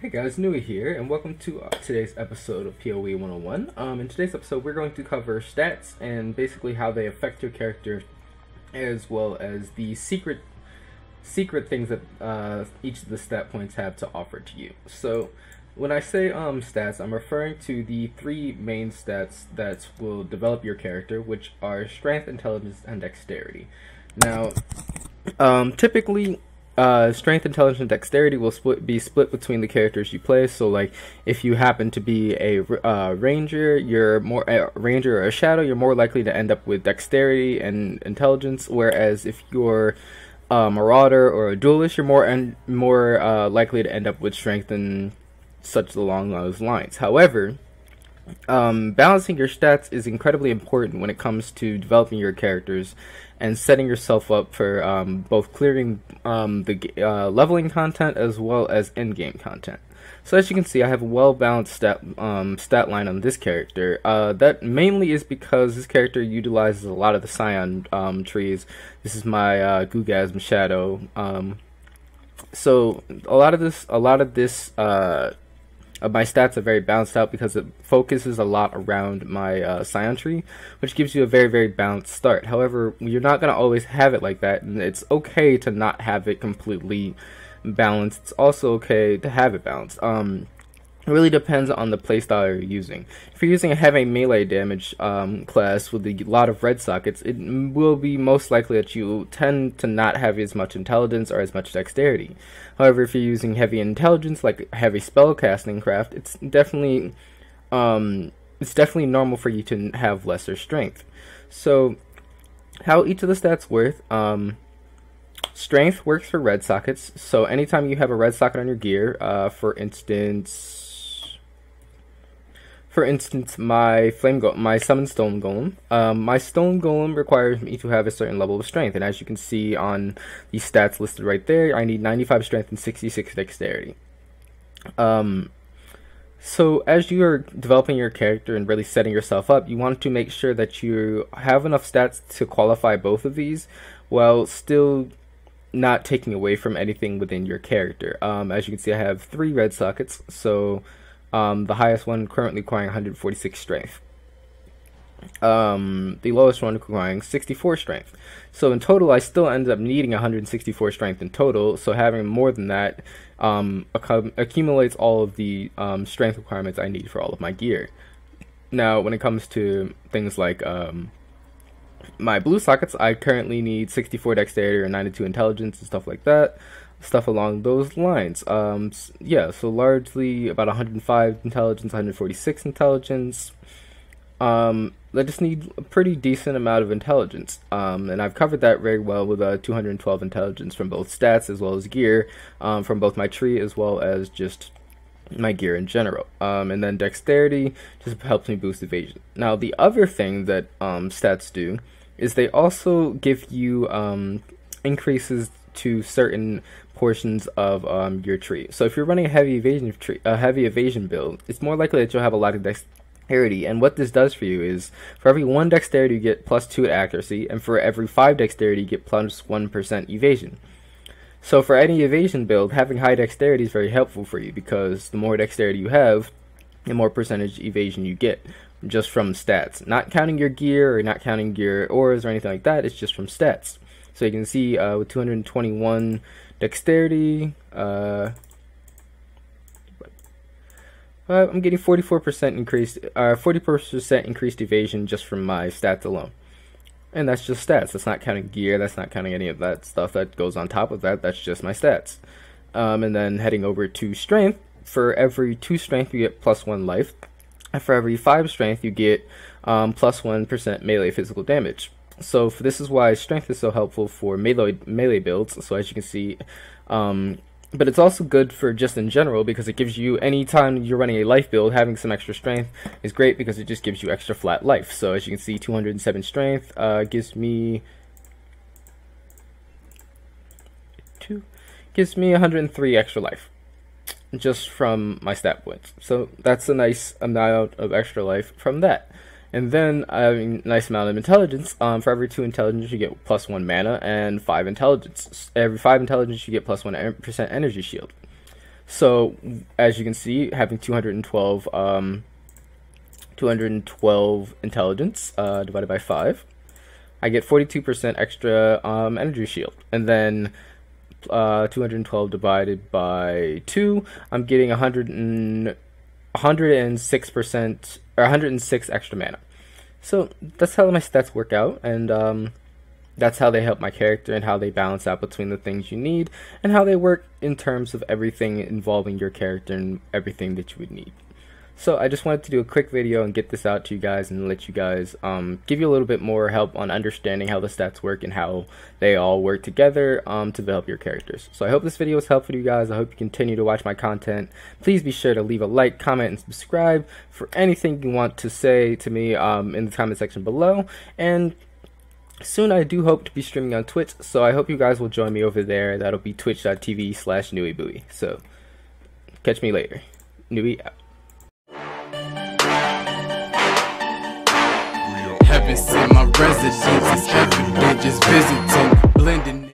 Hey guys, Nuie here, and welcome to today's episode of PoE 101. In today's episode, we're going to cover stats and basically how they affect your character, as well as the secret things that each of the stat points have to offer to you. So, when I say stats, I'm referring to the three main stats that will develop your character, which are strength, intelligence, and dexterity. Now, typically, strength, intelligence, and dexterity will be split between the characters you play. So, like, if you happen to be a ranger, you're more a ranger or a shadow, you're more likely to end up with dexterity and intelligence. Whereas if you're a marauder or a duelist, you're more likely to end up with strength and such along those lines. However, balancing your stats is incredibly important when it comes to developing your characters and setting yourself up for both clearing the leveling content as well as in-game content. So as you can see, I have a well-balanced stat line on this character. That mainly is because this character utilizes a lot of the Scion trees. This is my Gugasm Shadow. So a lot of this my stats are very balanced out because it focuses a lot around my Scion tree, which gives you a very, very balanced start. However, you're not going to always have it like that, and it's okay to not have it completely balanced. It's also okay to have it balanced. It really depends on the playstyle you're using. If you're using a heavy melee damage class with a lot of red sockets, it will be most likely that you tend to not have as much intelligence or as much dexterity. However, if you're using heavy intelligence, like heavy spellcasting craft, it's definitely normal for you to have lesser strength. So, how each of the stats work. Strength works for red sockets. So anytime you have a red socket on your gear, for instance, my summon stone golem. My stone golem requires me to have a certain level of strength, and as you can see on the stats listed right there, I need 95 strength and 66 dexterity. So as you are developing your character and really setting yourself up, you want to make sure that you have enough stats to qualify both of these, while still not taking away from anything within your character. As you can see, I have 3 red sockets, so the highest one currently requiring 146 strength. The lowest one requiring 64 strength. So in total, I still ended up needing 164 strength in total, so having more than that accumulates all of the strength requirements I need for all of my gear. Now, when it comes to things like my blue sockets, I currently need 64 dexterity or 92 intelligence and stuff like that. Stuff along those lines. Yeah, so largely about 105 intelligence, 146 intelligence. I just need a pretty decent amount of intelligence. And I've covered that very well with 212 intelligence from both stats as well as gear, from both my tree as well as just my gear in general. And then dexterity just helps me boost evasion. Now, the other thing that stats do is they also give you increases to certain portions of your tree. So if you're running a heavy evasion build, it's more likely that you'll have a lot of dexterity. And what this does for you is, for every 1 dexterity, you get +2 accuracy, and for every 5 dexterity, you get +1% evasion. So for any evasion build, having high dexterity is very helpful for you, because the more dexterity you have, the more percentage evasion you get, just from stats. Not counting your gear, or not counting your auras or anything like that, it's just from stats. So you can see with 221 dexterity, I'm getting 40% increased evasion just from my stats alone. And that's just stats. That's not counting gear. That's not counting any of that stuff that goes on top of that. That's just my stats. And then heading over to strength, for every 2 strength you get +1 life. And for every 5 strength you get +1% melee physical damage. So this is why strength is so helpful for melee builds. So as you can see, but it's also good for just in general, because it gives you, anytime you're running a life build, having some extra strength is great because it just gives you extra flat life. So as you can see, 207 strength gives me 103 extra life just from my stat points. So that's a nice amount of extra life from that. And then a nice amount of intelligence. For every 2 intelligence, you get +1 mana, and 5 intelligence. Every 5 intelligence, you get +1% energy shield. So as you can see, having 212 intelligence divided by 5, I get 42% extra energy shield. And then 212 divided by 2, I'm getting 106% or 106 extra mana. So that's how my stats work out, and that's how they help my character and how they balance out between the things you need and how they work in terms of everything involving your character and everything that you would need. So I just wanted to do a quick video and get this out to you guys and let you guys give you a little bit more help on understanding how the stats work and how they all work together to develop your characters. So I hope this video was helpful to you guys. I hope you continue to watch my content. Please be sure to leave a like, comment, and subscribe for anything you want to say to me in the comment section below. And soon I do hope to be streaming on Twitch, so I hope you guys will join me over there. That'll be twitch.tv/Nuie. So catch me later. Nuie out. Heaven sent my residence, it's evident, just visiting, blending.